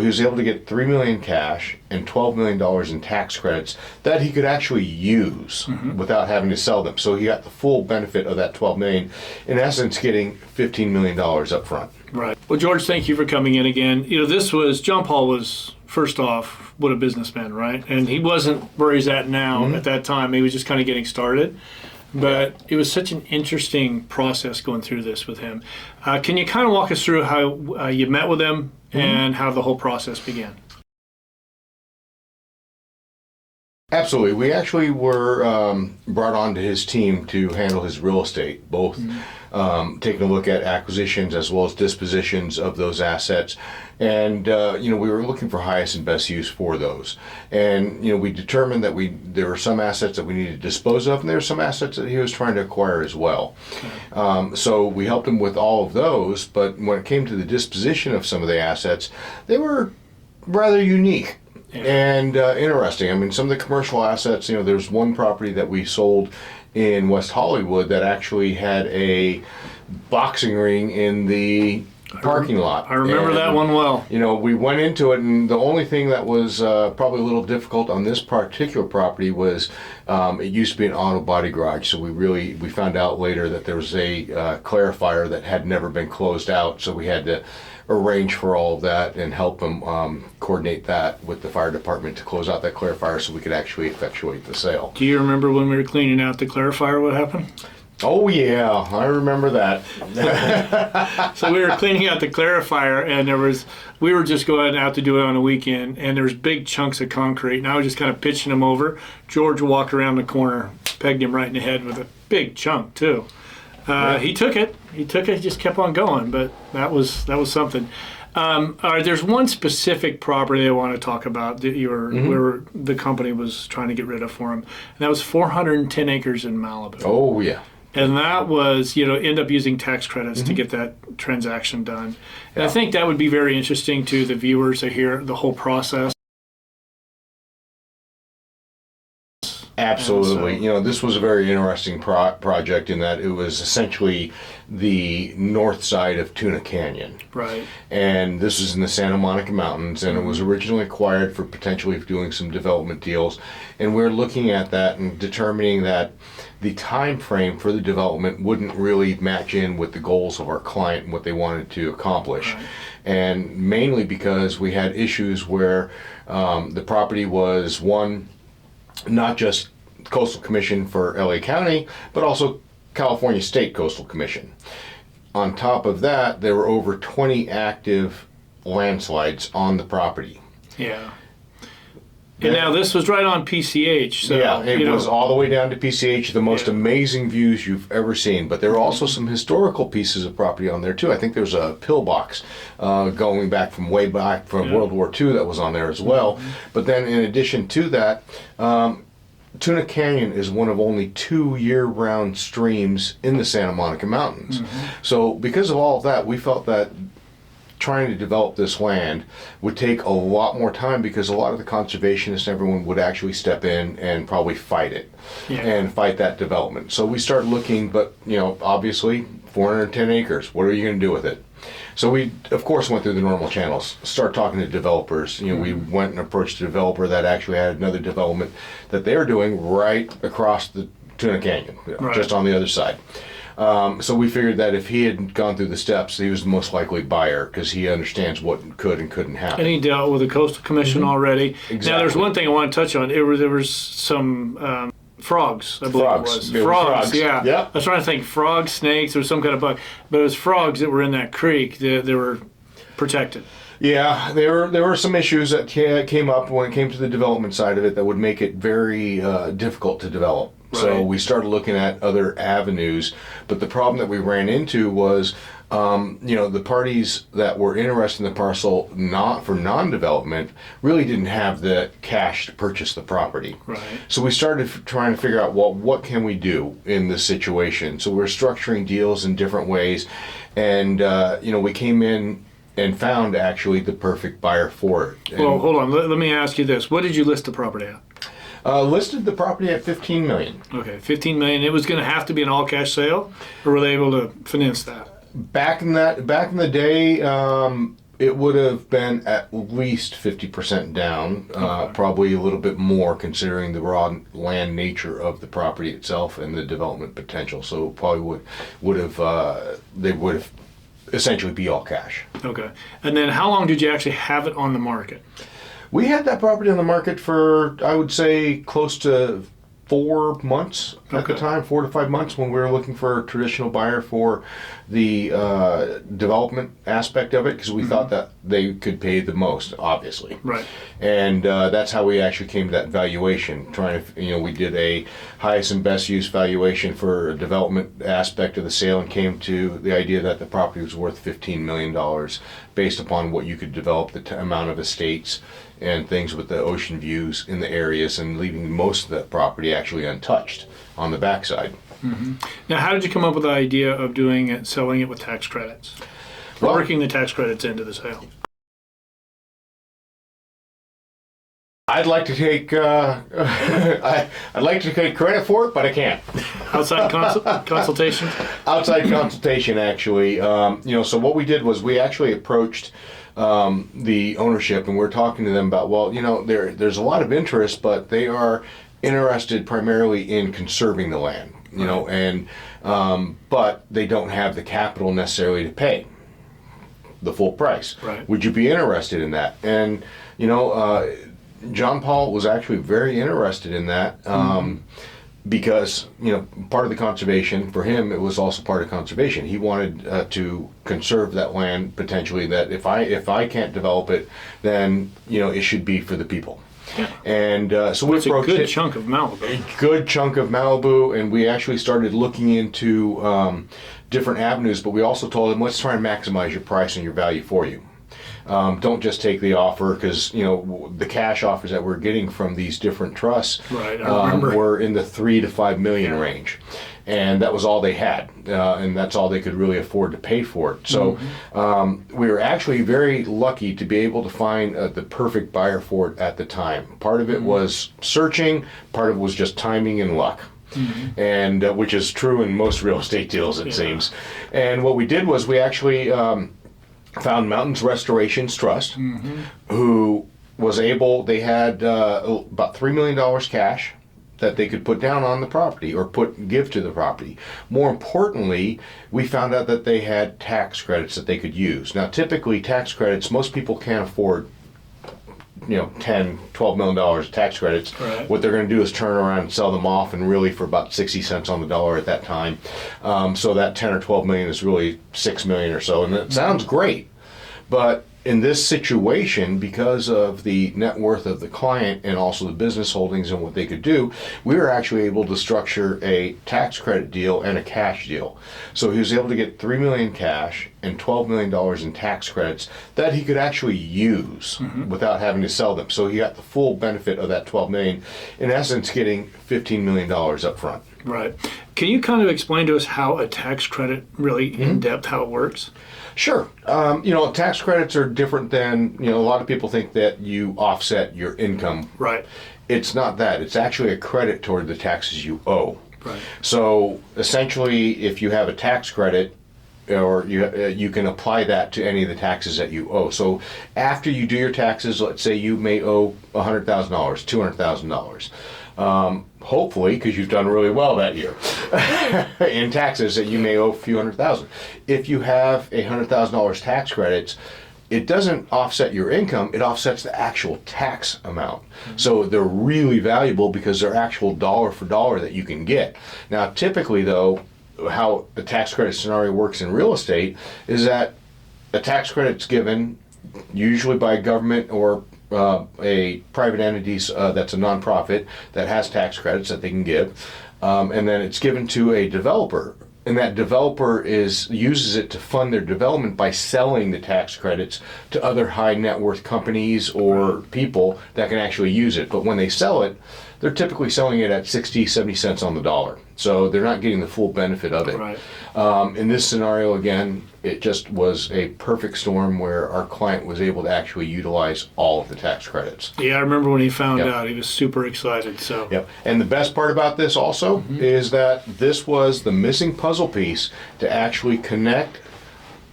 He was able to get $3 million cash and $12 million in tax credits that he could actually use without having to sell them. So he got the full benefit of that $12 million, in essence getting $15 million up front. Right. Well, George, thank you for coming in again. John Paul was, first off, what a businessman, right? And he wasn't where he's at now at that time. He was just kind of getting started. But it was such an interesting process going through this with him. Can you kind of walk us through how you met with him and how the whole process began? Absolutely. We actually were brought on to his team to handle his real estate, both taking a look at acquisitions as well as dispositions of those assets. And, we were looking for highest and best use for those. And, we determined that there were some assets that we needed to dispose of, and there were some assets that he was trying to acquire as well. So we helped him with all of those, but when it came to the disposition of some of the assets, they were rather unique. And interesting. I mean, some of the commercial assets, there's one property that we sold in West Hollywood that actually had a boxing ring in the parking lot. I remember that one well. We went into it, and the only thing that was probably a little difficult on this particular property was it used to be an auto body garage. So we found out later that there was a clarifier that had never been closed out. So we had to arrange for all of that and help them coordinate that with the fire department to close out that clarifier so we could actually effectuate the sale. Do you remember when we were cleaning out the clarifier, what happened? Oh yeah, I remember that. So we were cleaning out the clarifier, and we were just going out to do it on a weekend, and there was big chunks of concrete, and I was just kind of pitching them over. George walked around the corner, pegged him right in the head with a big chunk too. He took it. He just kept on going, but that was something. All right, there's one specific property I want to talk about that where the company was trying to get rid of for him, and that was 410 acres in Malibu. Oh yeah. And that was, end up using tax credits to get that transaction done. And I think that would be very interesting to the viewers to hear the whole process. Absolutely. This was a very interesting project in that it was essentially the north side of Tuna Canyon. Right. And this is in the Santa Monica Mountains, and it was originally acquired for potentially doing some development deals. And we're looking at that and determining that the time frame for the development wouldn't really match in with the goals of our client and what they wanted to accomplish. Right. And mainly because we had issues where the property was, one, not just Coastal Commission for LA County, but also California State Coastal Commission. On top of that, there were over 20 active landslides on the property. Yeah. And now this was right on PCH. So, yeah, it was all the way down to PCH, the most amazing views you've ever seen. But there were also some historical pieces of property on there too. I think there's a pillbox going back from way back from World War II that was on there as well. But then in addition to that, Tuna Canyon is one of only 2 year-round streams in the Santa Monica Mountains. So because of all of that, we felt that trying to develop this land would take a lot more time because a lot of the conservationists and everyone would actually step in and probably fight it and fight that development. So we started looking, but obviously 410 acres, what are you going to do with it? So we, of course, went through the normal channels, start talking to developers. We went and approached a developer that actually had another development that they were doing right across the Tuna Canyon, just on the other side. So we figured that if he had gone through the steps, he was the most likely buyer because he understands what could and couldn't happen. And he dealt with the Coastal Commission already. Exactly. Now, there's one thing I want to touch on. There was some frogs, I believe it was. Frogs, yeah. Yep. I was trying to think frogs, snakes, or some kind of bug. But it was frogs that were in that creek. They were protected. Yeah, there were some issues that came up when it came to the development side of it that would make it very difficult to develop. Right. So we started looking at other avenues, but the problem that we ran into was, the parties that were interested in the parcel not for non-development really didn't have the cash to purchase the property. Right. So we started trying to figure out, well, what can we do in this situation? So we're structuring deals in different ways, and we came in and found actually the perfect buyer for it. Well, hold on. Let me ask you this: what did you list the property at? Listed the property at $15 million. Okay, $15 million. It was going to have to be an all-cash sale, or were they able to finance that? Back in the day, It would have been at least 50% down, probably a little bit more considering the raw land nature of the property itself and the development potential. So it probably they would have essentially be all cash. Okay. And then how long did you actually have it on the market? We had that property on the market for, I would say, close to 4 months at the time, 4 to 5 months, when we were looking for a traditional buyer for the development aspect of it, because we thought that they could pay the most, obviously. Right. And that's how we actually came to that valuation. We did a highest and best use valuation for a development aspect of the sale, and came to the idea that the property was worth $15 million based upon what you could develop, the amount of estates and things with the ocean views in the areas, and leaving most of that property actually untouched on the backside. Mm-hmm. Now, how did you come up with the idea of doing it, selling it with tax credits? Well, working the tax credits into the sale? I'd like to take I'd like to take credit for it, but I can't. Outside consultation? Outside consultation, actually. So what we did was we actually approached the ownership, and we're talking to them about, well, there's a lot of interest, but they are interested primarily in conserving the land, but they don't have the capital necessarily to pay the full price. Right. Would you be interested in that? And John Paul was actually very interested in that. Because part of the conservation for him, it was also part of conservation. He wanted to conserve that land potentially. That if I can't develop it, then it should be for the people. Yeah. And so we approached it. A good chunk of Malibu. A good chunk of Malibu, and we actually started looking into different avenues. But we also told them, let's try and maximize your price and your value for you. Don't just take the offer, because the cash offers that we're getting from these different trusts were in the $3 to $5 million range, and that was all they had, and that's all they could really afford to pay for it. So we were actually very lucky to be able to find the perfect buyer for it at the time. Part of it was searching, part of it was just timing and luck. And which is true in most real estate deals, it seems. And what we did was we actually found Mountains Restorations Trust, who was able, they had about $3 million cash that they could put down on the property or give to the property. More importantly, we found out that they had tax credits that they could use. Now, typically tax credits, most people can't afford $10, $12 million of tax credits. Right. What they're going to do is turn around and sell them off, and really for about 60 cents on the dollar at that time. So that 10 or 12 million is really 6 million or so, and that sounds great. But in this situation, because of the net worth of the client and also the business holdings and what they could do, we were actually able to structure a tax credit deal and a cash deal. So he was able to get $3 million cash and $12 million in tax credits that he could actually use without having to sell them. So he got the full benefit of that $12 million, in essence getting $15 million up front. Right. Can you kind of explain to us how a tax credit, really in depth, how it works? Sure. Tax credits are different than, a lot of people think that you offset your income. Right. It's not that. It's actually a credit toward the taxes you owe. Right. So essentially, if you have a tax credit, or you can apply that to any of the taxes that you owe. So after you do your taxes, let's say you may owe $100,000, $200,000. Hopefully, because you've done really well that year in taxes, that you may owe a few $100,000. If you have $100,000 tax credits, it doesn't offset your income, it offsets the actual tax amount. So they're really valuable because they're actual dollar for dollar that you can get. Now, typically though, how the tax credit scenario works in real estate is that a tax credit's given usually by a government or a private entity that's a nonprofit that has tax credits that they can give, and then it's given to a developer, and that developer uses it to fund their development by selling the tax credits to other high net worth companies or people that can actually use it. But when they sell it, they're typically selling it at 60, 70 cents on the dollar. So they're not getting the full benefit of it. Right. In this scenario, again, it just was a perfect storm where our client was able to actually utilize all of the tax credits. Yeah, I remember when he found out, he was super excited. So. Yep. And the best part about this also is that this was the missing puzzle piece to actually connect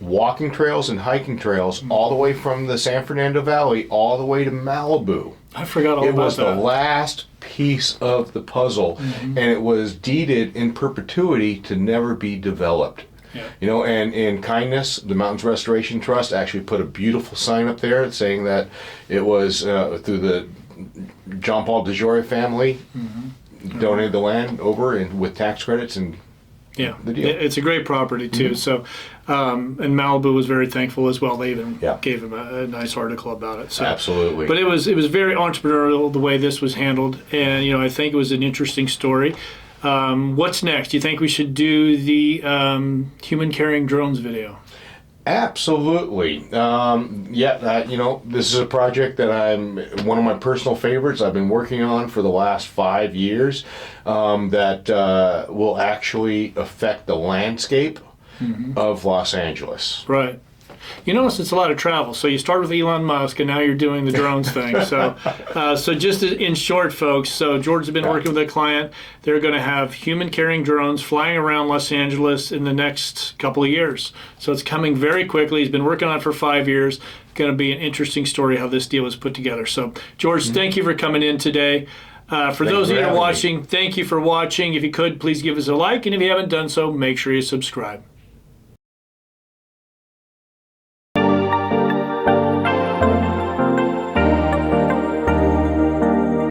walking trails and hiking trails all the way from the San Fernando Valley all the way to Malibu. I forgot all It about was that. the last piece of the puzzle, and it was deeded in perpetuity to never be developed. Yeah. You know, and in kindness, the Mountains Restoration Trust actually put a beautiful sign up there saying that it was through the John Paul DeJoria family donated the land over and with tax credits and Yeah, the deal. it's a great property too. So, and Malibu was very thankful as well. They even Yeah. gave him a nice article about it. So, Absolutely. but it was very entrepreneurial the way this was handled, and I think it was an interesting story. What's next? Do you think we should do the human carrying drones video? Absolutely. This is a project that I'm one of my personal favorites. I've been working on for the last 5 years that will actually affect the landscape of Los Angeles. Right. You notice it's a lot of travel. So you start with Elon Musk, and now you're doing the drones thing. So, so just in short, folks. So George has been working with a client. They're going to have human-carrying drones flying around Los Angeles in the next couple of years. So it's coming very quickly. He's been working on it for 5 years. Going to be an interesting story how this deal was put together. So, George, thank you for coming in today. For those of you who are watching, thank you for watching. If you could, please give us a like, and if you haven't done so, make sure you subscribe.